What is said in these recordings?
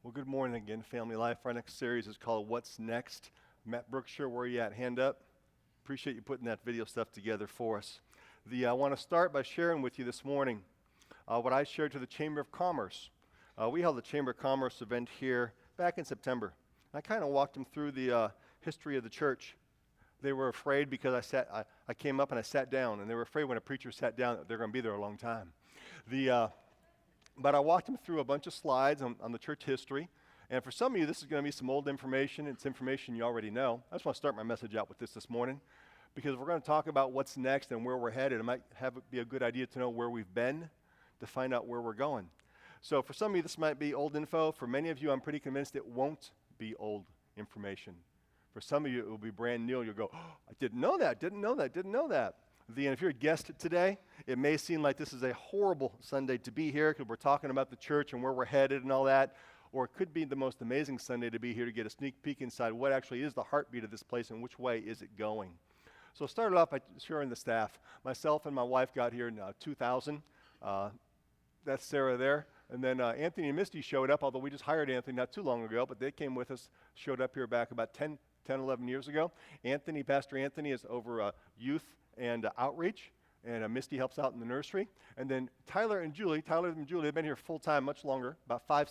Well, good morning again, Family Life. Our next series is called What's Next? Matt Brookshire, where are you at? Hand up. Appreciate you putting that video stuff together for us. I want to start by sharing with you this morning what I shared to the Chamber of Commerce. We held the Chamber of Commerce event here back in September. I kind of walked them through the history of the church. They were afraid because I came up and I sat down, and they were afraid when a preacher sat down that they're going to be there a long time. But I walked them through a bunch of slides on the church history. And for some of you, this is going to be some old information. It's information you already know. I just want to start my message out with this morning, because we're going to talk about what's next and where we're headed. It might be a good idea to know where we've been to find out where we're going. So for some of you, this might be old info. For many of you, I'm pretty convinced it won't be old information. For some of you, it will be brand new. You'll go, oh, I didn't know that. And if you're a guest today, it may seem like this is a horrible Sunday to be here because we're talking about the church and where we're headed and all that. Or it could be the most amazing Sunday to be here to get a sneak peek inside what actually is the heartbeat of this place and which way is it going. So I started off by sharing the staff. Myself and my wife got here in 2000. That's Sarah there. And then Anthony and Misty showed up, although we just hired Anthony not too long ago, but they came with us, showed up here back about 10, 11 years ago. Pastor Anthony is over youth and outreach, and Misty helps out in the nursery. And then Tyler and Julie have been here full-time much longer, about 5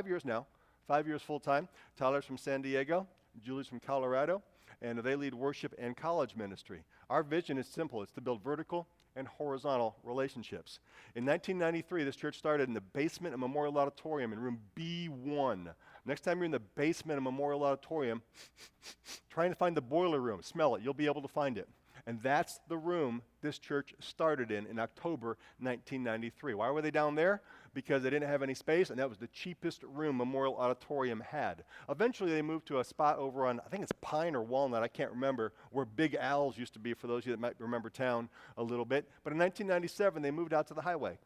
years now, 5 years full-time. Tyler's from San Diego, Julie's from Colorado, and they lead worship and college ministry. Our vision is simple. It's to build vertical and horizontal relationships. In 1993, this church started in the basement of Memorial Auditorium in room B1. Next time you're in the basement of Memorial Auditorium, trying to find the boiler room, smell it, you'll be able to find it. And that's the room this church started in October 1993. Why were they down there? Because they didn't have any space, and that was the cheapest room Memorial Auditorium had. Eventually, they moved to a spot over on, I think it's Pine or Walnut, I can't remember, where Big Al's used to be, for those of you that might remember town a little bit. But in 1997, they moved out to the highway.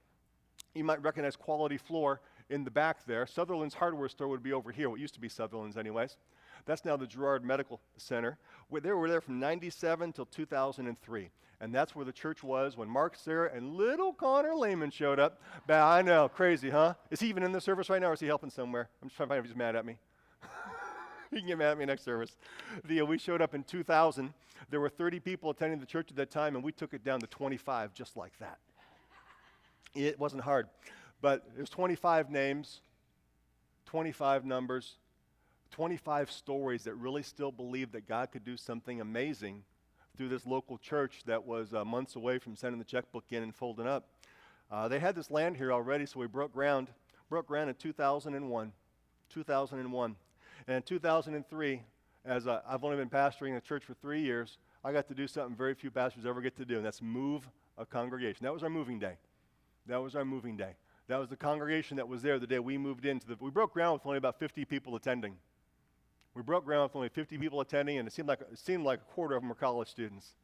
You might recognize Quality Floor in the back there. Sutherland's hardware store would be over here, what used to be Sutherland's anyways. That's now the Girard Medical Center. They were there from 97 till 2003. And that's where the church was when Mark, Sarah, and little Connor Lehman showed up. I know, crazy, huh? Is he even in the service right now, or is he helping somewhere? I'm just trying to find out if he's mad at me. He can get mad at me next service. We showed up in 2000. There were 30 people attending the church at that time, and we took it down to 25 just like that. It wasn't hard. But it was 25 names, 25 numbers, 25 stories that really still believed that God could do something amazing through this local church that was months away from sending the checkbook in and folding up. They had this land here already, so we broke ground in 2001. And in 2003, as I've only been pastoring the church for 3 years, I got to do something very few pastors ever get to do, and that's move a congregation. That was our moving day. That was the congregation that was there the day we moved into we broke ground with only about 50 people attending. We broke ground with only 50 people attending, and it seemed like a quarter of them were college students.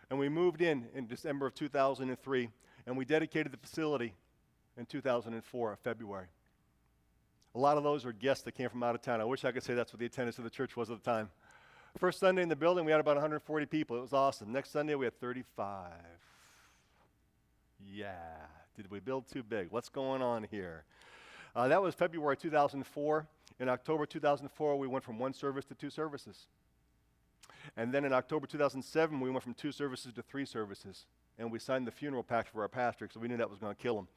And we moved in December of 2003, and we dedicated the facility in 2004, February. A lot of those were guests that came from out of town. I wish I could say that's what the attendance of the church was at the time. First Sunday in the building, we had about 140 people. It was awesome. Next Sunday, we had 35. Yeah. Did we build too big? What's going on here? That was February 2004. In October 2004, we went from 1 service to 2 services. And then in October 2007, we went from 2 services to 3 services. And we signed the funeral pact for our pastor, so we knew that was going to kill him.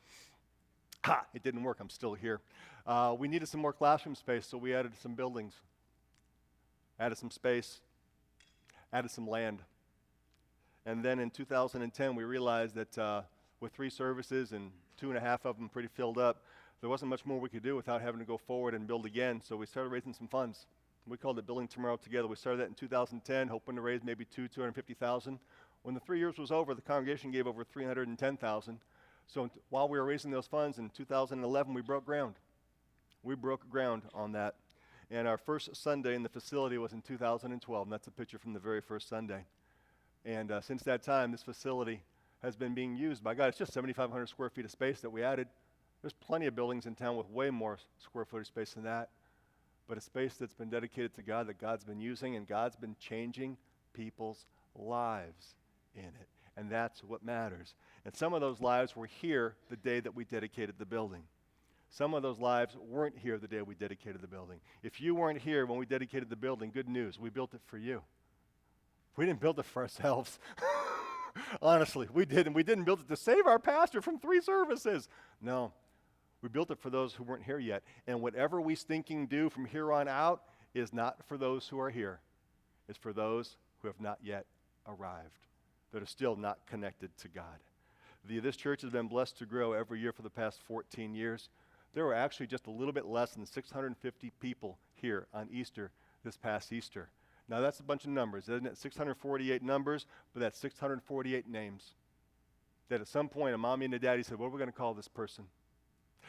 Ha! It didn't work. I'm still here. We needed some more classroom space, so we added some buildings, added some space, added some land. And then in 2010, we realized that with 3 services and 2.5 of them pretty filled up, there wasn't much more we could do without having to go forward and build again, so we started raising some funds. We called it Building Tomorrow Together. We started that in 2010, hoping to raise maybe $250,000. When the 3 years was over, the congregation gave over $310,000. So while we were raising those funds in 2011, we broke ground. We broke ground on that. And our first Sunday in the facility was in 2012, and that's a picture from the very first Sunday. And since that time, this facility has been being used by God. It's just 7,500 square feet of space that we added. There's plenty of buildings in town with way more square footage space than that, but a space that's been dedicated to God, that God's been using, and God's been changing people's lives in it. And that's what matters. And some of those lives were here the day that we dedicated the building. Some of those lives weren't here the day we dedicated the building. If you weren't here when we dedicated the building, good news, we built it for you. We didn't build it for ourselves. Honestly, we didn't. We didn't build it to save our pastor from 3 services. No, we built it for those who weren't here yet. And whatever we stinking do from here on out is not for those who are here. It's for those who have not yet arrived, that are still not connected to God. This church has been blessed to grow every year for the past 14 years. There were actually just a little bit less than 650 people here on Easter this past Easter. Now that's a bunch of numbers, isn't it? 648 numbers, but that's 648 names. That at some point a mommy and a daddy said, what are we going to call this person?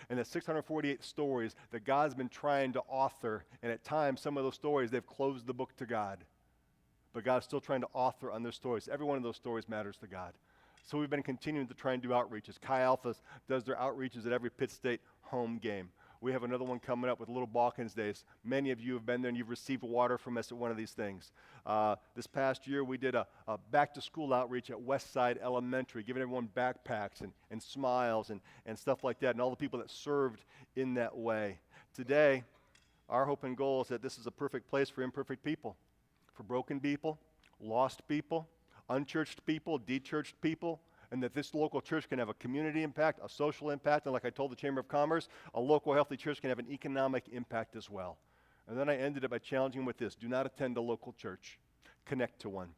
And that's 648 stories that God's been trying to author, and at times some of those stories they've closed the book to God. But God's still trying to author on those stories. Every one of those stories matters to God. So we've been continuing to try and do outreaches. Chi Alpha does their outreaches at every Pitt State home game. We have another one coming up with Little Balkans Days. Many of you have been there and you've received water from us at one of these things. This past year we did a back-to-school outreach at Westside Elementary, giving everyone backpacks and smiles and stuff like that, and all the people that served in that way. Today, our hope and goal is that this is a perfect place for imperfect people, for broken people, lost people, unchurched people, de-churched people, and that this local church can have a community impact, a social impact, and like I told the Chamber of Commerce, a local healthy church can have an economic impact as well. And then I ended it by challenging with this: do not attend a local church. Connect to one.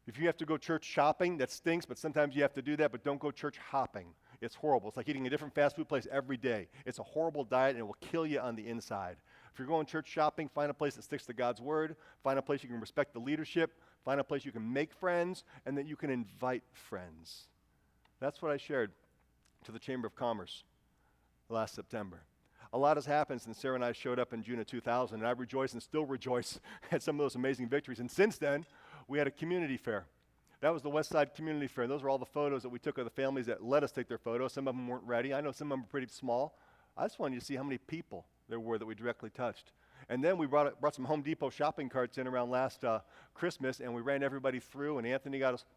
If you have to go church shopping, that stinks, but sometimes you have to do that, but don't go church hopping. It's horrible. It's like eating a different fast food place every day. It's a horrible diet, and it will kill you on the inside. If you're going church shopping, find a place that sticks to God's word. Find a place you can respect the leadership. Find a place you can make friends, and that you can invite friends. That's what I shared to the Chamber of Commerce last September. A lot has happened since Sarah and I showed up in June of 2000, and I rejoice and still rejoice at some of those amazing victories. And since then, we had a community fair. That was the Westside Community Fair. Those were all the photos that we took of the families that let us take their photos. Some of them weren't ready. I know some of them were pretty small. I just wanted you to see how many people there were that we directly touched. And then we brought some Home Depot shopping carts in around last Christmas, and we ran everybody through, and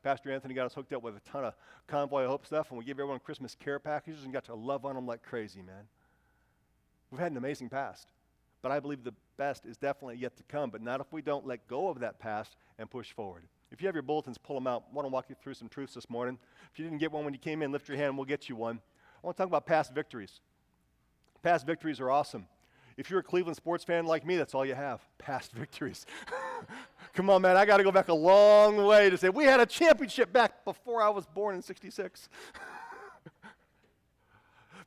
Pastor Anthony got us hooked up with a ton of Convoy of Hope stuff, and we gave everyone Christmas care packages and got to love on them like crazy, man. We've had an amazing past, but I believe the best is definitely yet to come, but not if we don't let go of that past and push forward. If you have your bulletins, pull them out. I want to walk you through some truths this morning. If you didn't get one when you came in, lift your hand and we'll get you one. I want to talk about past victories. Past victories are awesome. If you're a Cleveland sports fan like me, that's all you have, past victories. Come on, man, I got to go back a long way to say we had a championship back before I was born in 66.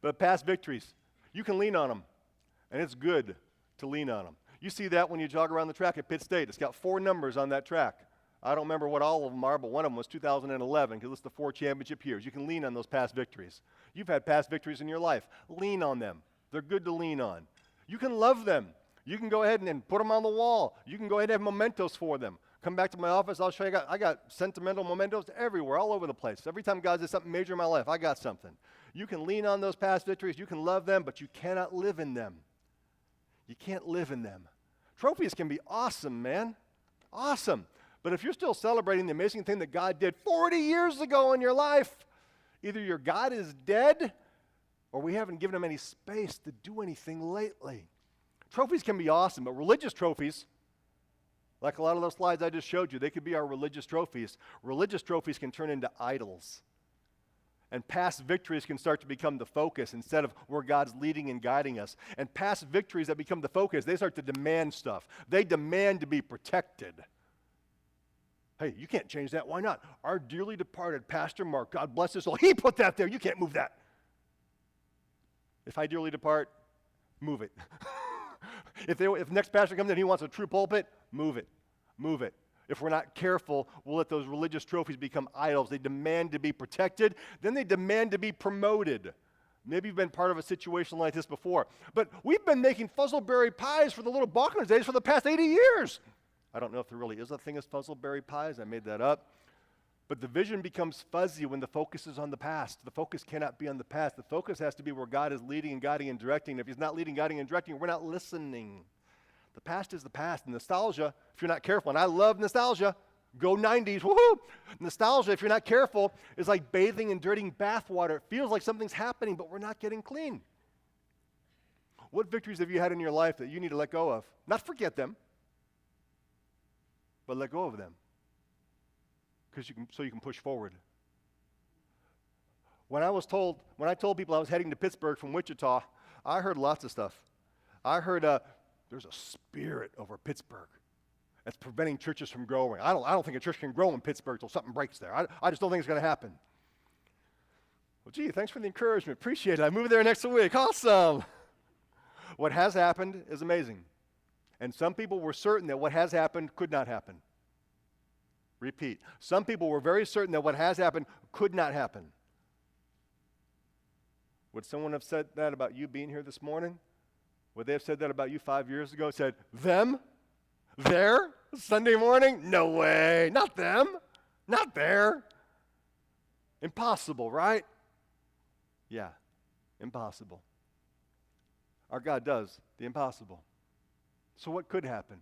But past victories, you can lean on them, and it's good to lean on them. You see that when you jog around the track at Pitt State. It's got 4 numbers on that track. I don't remember what all of them are, but one of them was 2011 because it's the 4 championship years. You can lean on those past victories. You've had past victories in your life. Lean on them. They're good to lean on. You can love them. You can go ahead and put them on the wall. You can go ahead and have mementos for them. Come back to my office, I'll show you. I got sentimental mementos everywhere, all over the place. Every time God does something major in my life, I got something. You can lean on those past victories. You can love them, but you cannot live in them. You can't live in them. Trophies can be awesome, man. Awesome. But if you're still celebrating the amazing thing that God did 40 years ago in your life, either your God is dead or we haven't given him any space to do anything lately. Trophies can be awesome, but religious trophies, like a lot of those slides I just showed you, they could be our religious trophies. Religious trophies can turn into idols. And past victories can start to become the focus instead of where God's leading and guiding us. And past victories that become the focus, they start to demand stuff. They demand to be protected. Hey, you can't change that. Why not? Our dearly departed Pastor Mark, God bless his soul, he put that there. You can't move that. If I dearly depart, move it. If next pastor comes in, he wants a true pulpit, move it. Move it. If we're not careful, we'll let those religious trophies become idols. They demand to be protected. Then they demand to be promoted. Maybe you've been part of a situation like this before. But we've been making fuzzleberry pies for the Little Balkans Days for the past 80 years. I don't know if there really is a thing as fuzzleberry pies. I made that up. But the vision becomes fuzzy when the focus is on the past. The focus cannot be on the past. The focus has to be where God is leading and guiding and directing. If he's not leading, guiding, and directing, we're not listening. The past is the past. And nostalgia, if you're not careful, and I love nostalgia, go 90s, woohoo! Nostalgia, if you're not careful, is like bathing in dirty bath water. It feels like something's happening, but we're not getting clean. What victories have you had in your life that you need to let go of? Not forget them, but let go of them so you can push forward. When I told people I was heading to Pittsburgh from Wichita, I heard lots of stuff. I heard there's a spirit over Pittsburgh that's preventing churches from growing. I don't think a church can grow in Pittsburgh until something breaks there. I just don't think it's going to happen. Well, gee, thanks for the encouragement. Appreciate it. I'm moving there next week. Awesome. What has happened is amazing. And some people were certain that what has happened could not happen. Repeat. Some people were very certain that what has happened could not happen. Would someone have said that about you being here this morning? Would they have said that about you 5 years ago? Said, them? There? Sunday morning? No way. Not them. Not there. Impossible, right? Yeah, impossible. Our God does the impossible. So what could happen?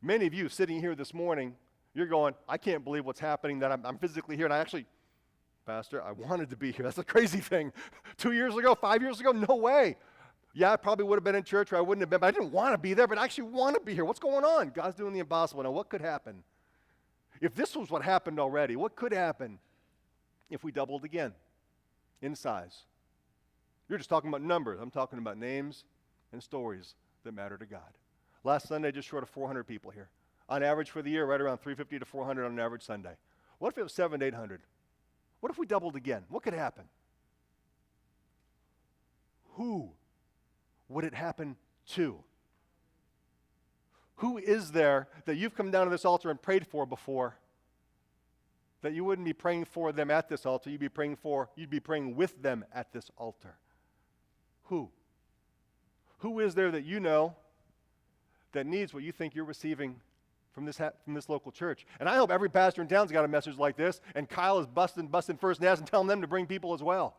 Many of you sitting here this morning, you're going, I can't believe what's happening, that I'm physically here, and I actually, Pastor, I wanted to be here. That's a crazy thing. 2 years ago, 5 years ago, no way. Yeah, I probably would have been in church, or I wouldn't have been, but I didn't want to be there, but I actually want to be here. What's going on? God's doing the impossible. Now, what could happen? If this was what happened already, what could happen if we doubled again in size? You're just talking about numbers. I'm talking about names and stories that matter to God. Last Sunday, just short of 400 people here. On average for the year, right around 350 to 400 on an average Sunday. What if it was 700 to 800? What if we doubled again? What could happen? Who would it happen to? Who is there that you've come down to this altar and prayed for before that you wouldn't be praying for them at this altar, you'd be praying with them at this altar? Who? Who is there that you know that needs what you think you're receiving from this local church? And I hope every pastor in town's got a message like this, and Kyle is busting First Naz and telling them to bring people as well.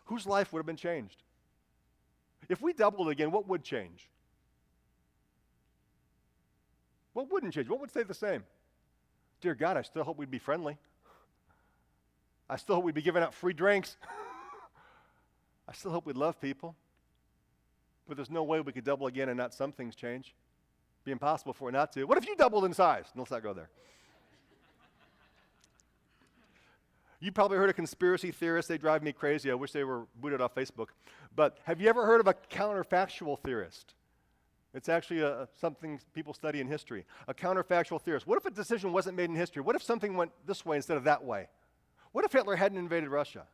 Whose life would have been changed? If we doubled again, what would change? What wouldn't change? What would stay the same? Dear God, I still hope we'd be friendly. I still hope we'd be giving out free drinks. I still hope we'd love people. But there's no way we could double again and not some things change. It'd be impossible for it not to. What if you doubled in size? No, let's not go there. You probably heard of conspiracy theorists. They drive me crazy. I wish they were booted off Facebook. But have you ever heard of a counterfactual theorist? It's actually something people study in history. A counterfactual theorist. What if a decision wasn't made in history? What if something went this way instead of that way? What if Hitler hadn't invaded Russia?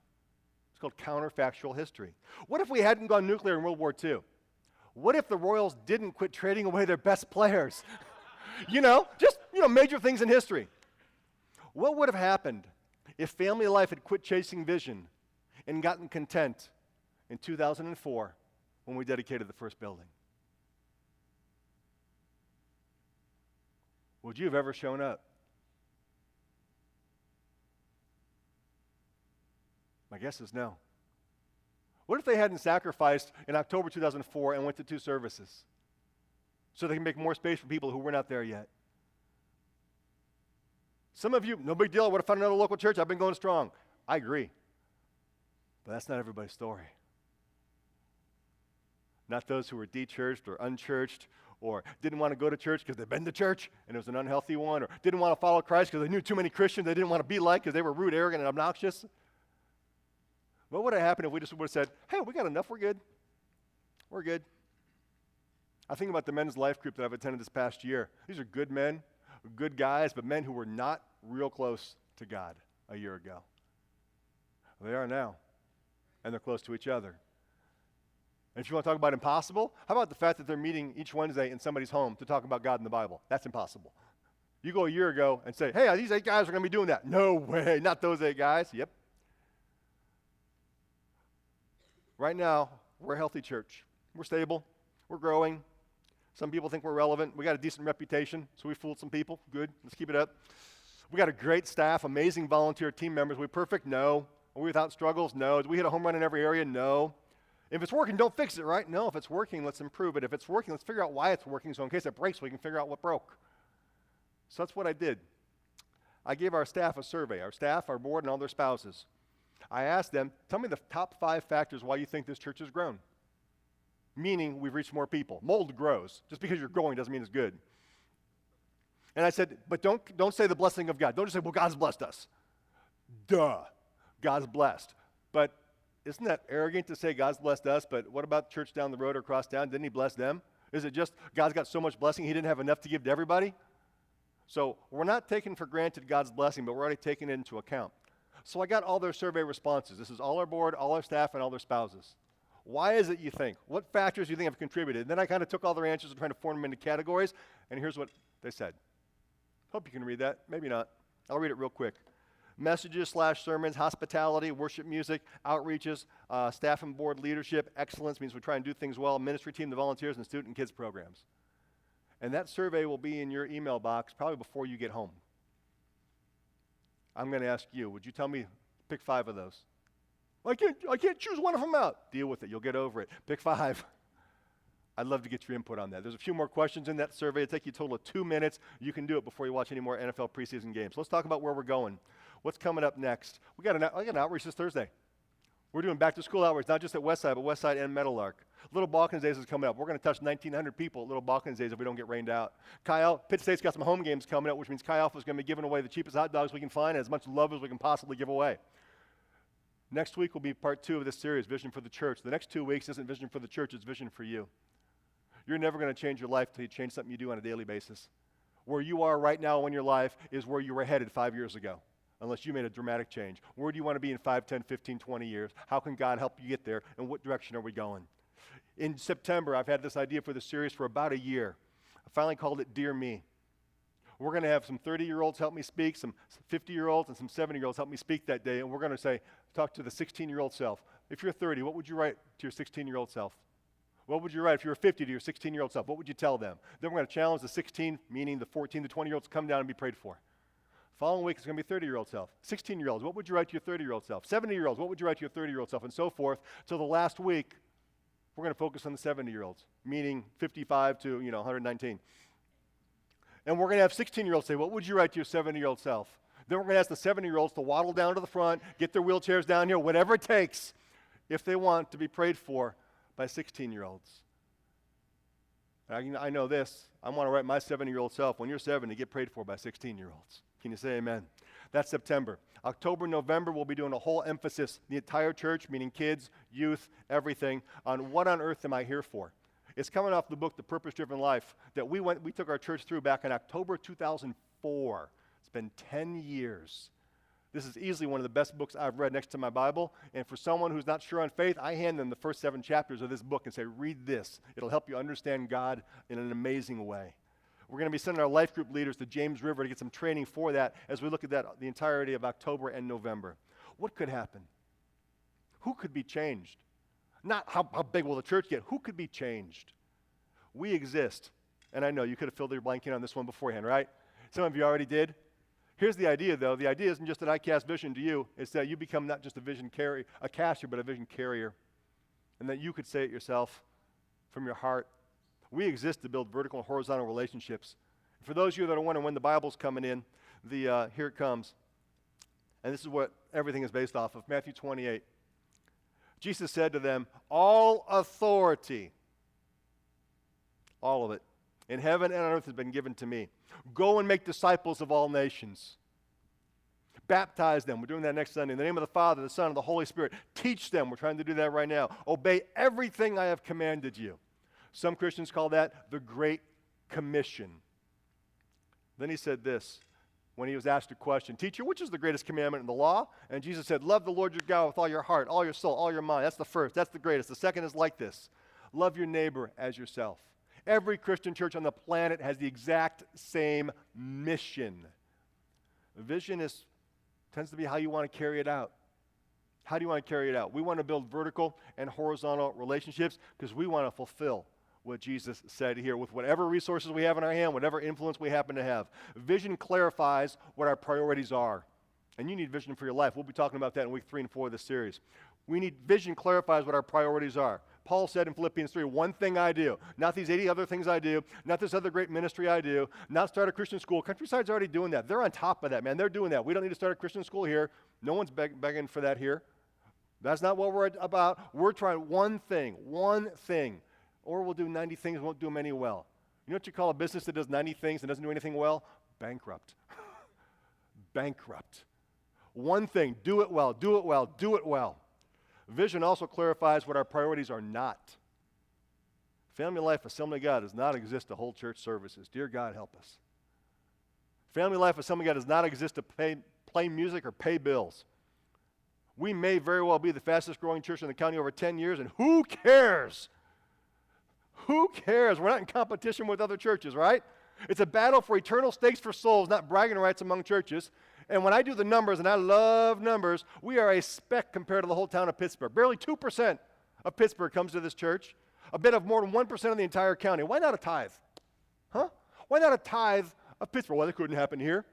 It's called counterfactual history. What if we hadn't gone nuclear in World War II? What if the Royals didn't quit trading away their best players? Just major things in history. What would have happened if family life had quit chasing vision and gotten content in 2004 when we dedicated the first building? Would you have ever shown up? My guess is no. What if they hadn't sacrificed in October 2004 and went to 2 services so they can make more space for people who were not there yet? Some of you, no big deal, I would have found another local church. I've been going strong. I agree. But that's not everybody's story. Not those who were de-churched or unchurched or didn't want to go to church because they've been to church and it was an unhealthy one, or didn't want to follow Christ because they knew too many Christians they didn't want to be like because they were rude, arrogant, and obnoxious. What would have happened if we just would have said, hey, we got enough, we're good. We're good. I think about the men's life group that I've attended this past year. These are good men, good guys, but men who were not real close to God a year ago. They are now, and they're close to each other. And if you want to talk about impossible, how about the fact that they're meeting each Wednesday in somebody's home to talk about God and the Bible? That's impossible. You go a year ago and say, hey, these 8 guys are going to be doing that. No way, not those 8 guys. Yep. Right now, we're a healthy church. We're stable. We're growing. Some people think we're relevant. We got a decent reputation, so we fooled some people. Good. Let's keep it up. We got a great staff, amazing volunteer team members. Are we perfect? No. Are we without struggles? No. Do we hit a home run in every area? No. If it's working, don't fix it, right? No. If it's working, let's improve it. If it's working, let's figure out why it's working, so in case it breaks, we can figure out what broke. So that's what I did. I gave our staff a survey, our staff, our board, and all their spouses. I asked them, tell me the top 5 factors why you think this church has grown. meaning we've reached more people. Mold grows. Just because you're growing doesn't mean it's good. And I said, but don't say the blessing of God. Don't just say, well, God's blessed us. Duh. God's blessed. But isn't that arrogant to say God's blessed us, but what about the church down the road or across town? Didn't he bless them? Is it just God's got so much blessing he didn't have enough to give to everybody? So we're not taking for granted God's blessing, but we're already taking it into account. So I got all their survey responses. This is all our board, all our staff, and all their spouses. Why is it you think? What factors do you think have contributed? And then I kind of took all their answers and tried to form them into categories, and here's what they said. Hope you can read that. Maybe not. I'll read it real quick. Messages/sermons, hospitality, worship music, outreaches, staff and board leadership, excellence means we try and do things well, ministry team, the volunteers, and student and kids programs. And that survey will be in your email box probably before you get home. I'm going to ask you, would you tell me, pick 5 of those? I can't choose one of them out. Deal with it. You'll get over it. Pick 5. I'd love to get your input on that. There's a few more questions in that survey. It'll take you a total of 2 minutes. You can do it before you watch any more NFL preseason games. Let's talk about where we're going. What's coming up next? I got an outreach this Thursday. We're doing back-to-school outreach, not just at Westside, but Westside and Meadowlark. Little Balkans Days is coming up. We're going to touch 1,900 people at Little Balkans Days if we don't get rained out. Pitt State's got some home games coming up, which means Chi Alpha is going to be giving away the cheapest hot dogs we can find and as much love as we can possibly give away. Next week will be part 2 of this series, Vision for the Church. The next 2 weeks isn't Vision for the Church, it's Vision for you. You're never going to change your life until you change something you do on a daily basis. Where you are right now in your life is where you were headed 5 years ago, unless you made a dramatic change. Where do you want to be in 5, 10, 15, 20 years? How can God help you get there, and what direction are we going? In September, I've had this idea for the series for about a year. I finally called it Dear Me. We're going to have some 30-year-olds help me speak, some 50-year-olds, and some 70-year-olds help me speak that day, and we're going to talk to the 16-year-old self. If you're 30, what would you write to your 16-year-old self? What would you write if you were 50 to your 16-year-old self? What would you tell them? Then we're going to challenge the 16, meaning the 14 to 20-year-olds, to come down and be prayed for. Following week is going to be 30-year-old self. 16-year-olds, what would you write to your 30-year-old self? 70-year-olds, what would you write to your 30-year-old self? And so forth. Till the last week, we're going to focus on the 70-year-olds, meaning 55 to 119. And we're going to have 16-year-olds say, what would you write to your 70-year-old self? Then we're going to ask the 70-year-olds to waddle down to the front, get their wheelchairs down here, whatever it takes, if they want to be prayed for by 16-year-olds. I know this. I want to write my 70-year-old self, when you're 70, get prayed for by 16-year-olds. Can you say amen? That's September. October, November, we'll be doing a whole emphasis, the entire church, meaning kids, youth, everything, on what on earth am I here for? It's coming off the book, The Purpose-Driven Life, that we took our church through back in October 2004. It's been 10 years. This is easily one of the best books I've read next to my Bible, and for someone who's not sure on faith, I hand them the first 7 chapters of this book and say, read this. It'll help you understand God in an amazing way. We're going to be sending our life group leaders to James River to get some training for that as we look at that the entirety of October and November. What could happen? Who could be changed? Not how big will the church get? Who could be changed? We exist. And I know you could have filled your blank in on this one beforehand, right? Some of you already did. Here's the idea, though. The idea isn't just that I cast vision to you. It's that you become not just a caster, but a vision carrier. And that you could say it yourself from your heart. We exist to build vertical and horizontal relationships. For those of you that are wondering when the Bible's coming in, here it comes. And this is what everything is based off of, Matthew 28. Jesus said to them, all authority, all of it, in heaven and on earth has been given to me. Go and make disciples of all nations. Baptize them. We're doing that next Sunday. In the name of the Father, the Son, and the Holy Spirit. Teach them. We're trying to do that right now. Obey everything I have commanded you. Some Christians call that the Great Commission. Then he said this when he was asked a question, teacher, which is the greatest commandment in the law? And Jesus said, love the Lord your God with all your heart, all your soul, all your mind. That's the first. That's the greatest. The second is like this. Love your neighbor as yourself. Every Christian church on the planet has the exact same mission. Vision tends to be how you want to carry it out. How do you want to carry it out? We want to build vertical and horizontal relationships because we want to fulfill what Jesus said here with whatever resources we have in our hand, whatever influence we happen to have. Vision clarifies what our priorities are. And you need vision for your life. We'll be talking about that in week 3 and 4 of this series. Vision clarifies what our priorities are. Paul said in Philippians 3, one thing I do, not these 80 other things I do, not this other great ministry I do, not start a Christian school. Countryside's already doing that. They're on top of that, man. They're doing that. We don't need to start a Christian school here. No one's begging for that here. That's not what we're about. We're trying one thing. or we'll do 90 things and won't do them any well. You know what you call a business that does 90 things and doesn't do anything well? Bankrupt. Bankrupt. One thing, do it well, do it well, do it well. Vision also clarifies what our priorities are not. Family Life Assembly of God does not exist to hold church services. Dear God, help us. Family Life Assembly of God does not exist to play music or pay bills. We may very well be the fastest growing church in the county over 10 years, and who cares? Who cares? We're not in competition with other churches, right? It's a battle for eternal stakes for souls, not bragging rights among churches. And when I do the numbers, and I love numbers, we are a speck compared to the whole town of Pittsburgh. Barely 2% of Pittsburgh comes to this church. A bit of more than 1% of the entire county. Why not a tithe? Huh? Why not a tithe of Pittsburgh? Well, that couldn't happen here.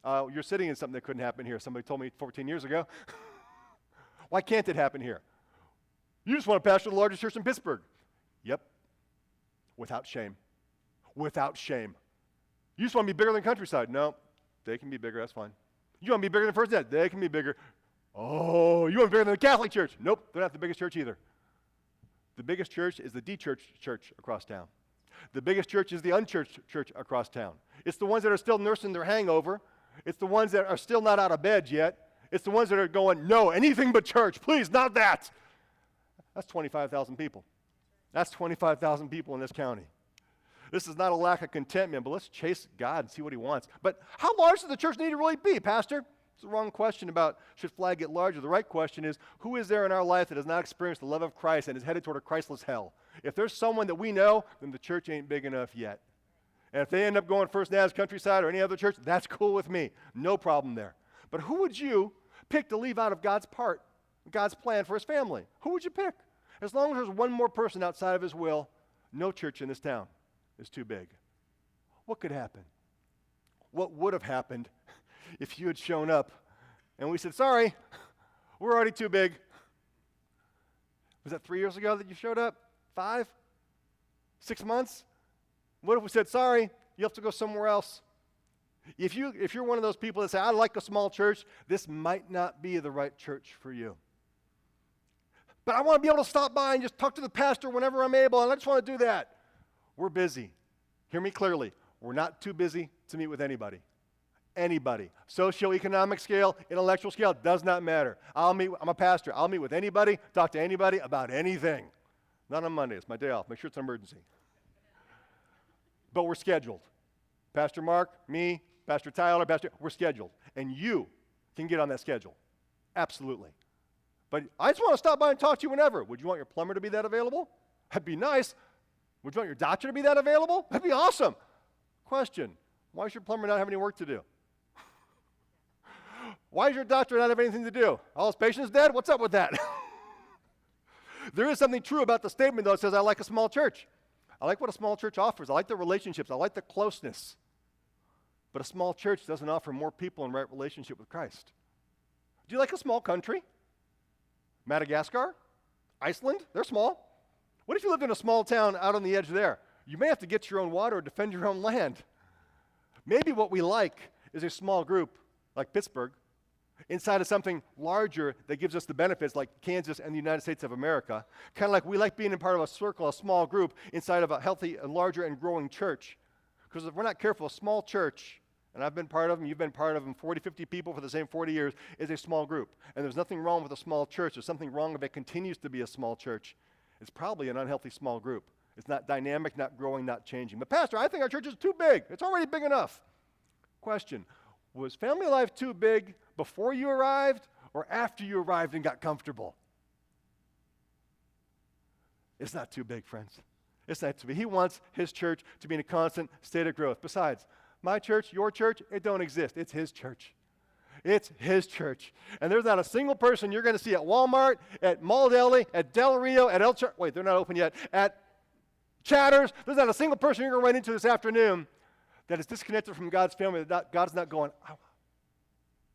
You're sitting in something that couldn't happen here. Somebody told me 14 years ago. Why can't it happen here? You just want to pastor the largest church in Pittsburgh. Yep. Without shame. Without shame. You just want to be bigger than Countryside. No, they can be bigger. That's fine. You want to be bigger than First Net? They can be bigger. Oh, you want to be bigger than the Catholic Church? Nope, they're not the biggest church either. The biggest church is the de-churched church across town. The biggest church is the unchurched church across town. It's the ones that are still nursing their hangover. It's the ones that are still not out of bed yet. It's the ones that are going, no, anything but church, please, not that. That's 25,000 people. That's 25,000 people in this county. This is not a lack of contentment, but let's chase God and see what he wants. But how large does the church need to really be, Pastor? It's the wrong question about should flag get larger. The right question is, who is there in our life that has not experienced the love of Christ and is headed toward a Christless hell? If there's someone that we know, then the church ain't big enough yet. And if they end up going First Naz Countryside or any other church, that's cool with me. No problem there. But who would you pick to leave out of God's part, God's plan for his family? Who would you pick? As long as there's one more person outside of his will, no church in this town is too big. What could happen? What would have happened if you had shown up and we said, sorry, we're already too big? Was that 3 years ago that you showed up? 5? 6 months? What if we said, sorry, you have to go somewhere else? If you're one of those people that say, I like a small church, this might not be the right church for you. But I want to be able to stop by and just talk to the pastor whenever I'm able, and I just want to do that. We're busy. Hear me clearly. We're not too busy to meet with anybody. Anybody. Socioeconomic scale, intellectual scale, does not matter. I'm a pastor. I'll meet with anybody, talk to anybody about anything. Not on Monday. It's my day off. Make sure it's an emergency. But we're scheduled. Pastor Mark, me, Pastor Tyler, we're scheduled. And you can get on that schedule. Absolutely. But I just want to stop by and talk to you whenever. Would you want your plumber to be that available? That'd be nice. Would you want your doctor to be that available? That'd be awesome. Question, why does your plumber not have any work to do? Why does your doctor not have anything to do? All his patients dead? What's up with that? There is something true about the statement, though. It says, I like a small church. I like what a small church offers. I like the relationships. I like the closeness. But a small church doesn't offer more people in right relationship with Christ. Do you like a small country? Madagascar? Iceland? They're small. What if you lived in a small town out on the edge there? You may have to get your own water or defend your own land. Maybe what we like is a small group like Pittsburgh inside of something larger that gives us the benefits like Kansas and the United States of America. Kind of like we like being in part of a circle, a small group inside of a healthy and larger and growing church. Because if we're not careful, a small church, and I've been part of them, you've been part of them, 40, 50 people for the same 40 years, is a small group. And there's nothing wrong with a small church. There's something wrong if it continues to be a small church. It's probably an unhealthy small group. It's not dynamic, not growing, not changing. But Pastor, I think our church is too big. It's already big enough. Question, was Family Life too big before you arrived or after you arrived and got comfortable? It's not too big, friends. It's not too big. He wants his church to be in a constant state of growth. Besides, my church, your church, it don't exist. It's his church. It's his church. And there's not a single person you're going to see at Walmart, at Mall Deli, at Del Rio, at wait, they're not open yet, at Chatters. There's not a single person you're going to run into this afternoon that is disconnected from God's family, that God's not going,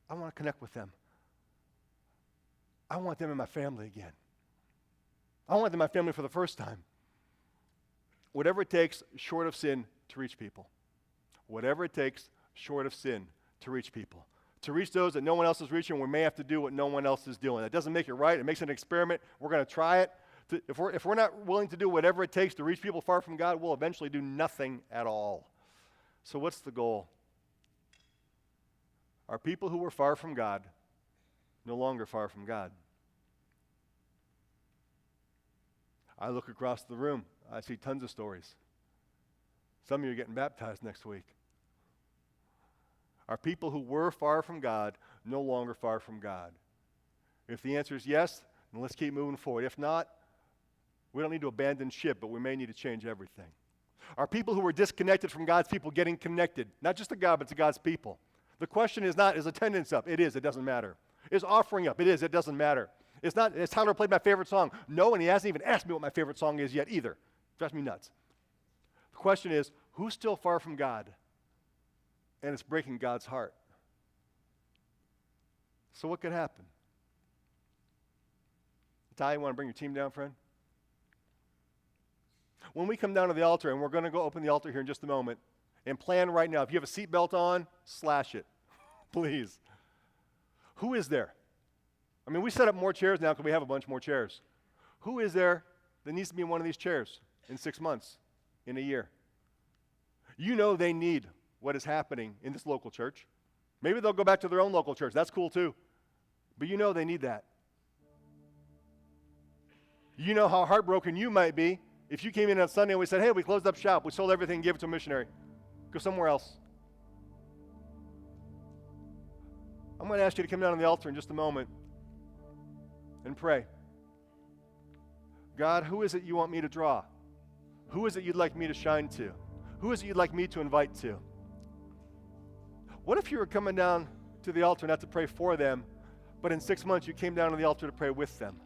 I want to connect with them. I want them in my family again. I want them in my family for the first time. Whatever it takes, short of sin, to reach people. Whatever it takes, short of sin, to reach people. To reach those that no one else is reaching, we may have to do what no one else is doing. That doesn't make it right. It makes it an experiment. We're going to try it. If we're not willing to do whatever it takes to reach people far from God, we'll eventually do nothing at all. So what's the goal? Are people who were far from God no longer far from God? I look across the room. I see tons of stories. Some of you are getting baptized next week. Are people who were far from God no longer far from God? If the answer is yes, then let's keep moving forward. If not, we don't need to abandon ship, but we may need to change everything. Are people who were disconnected from God's people getting connected? Not just to God, but to God's people. The question is not, is attendance up? It is, it doesn't matter. Is offering up? It is, it doesn't matter. It's not, has Tyler played my favorite song? No, and he hasn't even asked me what my favorite song is yet either. Drives me nuts. The question is, who's still far from God? And it's breaking God's heart. So what could happen? Ty, you want to bring your team down, friend? When we come down to the altar, and we're going to go open the altar here in just a moment, and plan right now, if you have a seatbelt on, slash it, please. Who is there? I mean, we set up more chairs now because we have a bunch more chairs. Who is there that needs to be in one of these chairs in 6 months, in a year? You know they need what is happening in this local church. Maybe they'll go back to their own local church. That's cool too. But you know they need that. You know how heartbroken you might be if you came in on Sunday and we said, hey, we closed up shop, we sold everything and gave it to a missionary. Go somewhere else. I'm going to ask you to come down on the altar in just a moment and pray. God, who is it you want me to draw? Who is it you'd like me to shine to? Who is it you'd like me to invite to? What if you were coming down to the altar not to pray for them, but in 6 months you came down to the altar to pray with them?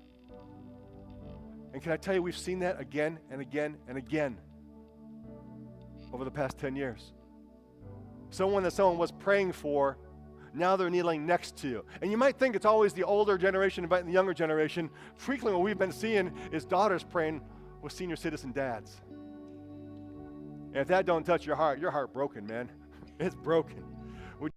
And can I tell you, we've seen that again and again and again over the past 10 years. Someone that someone was praying for, now they're kneeling next to you. And you might think it's always the older generation inviting the younger generation. Frequently what we've been seeing is daughters praying with senior citizen dads. And if that don't touch your heart broken, man. It's broken.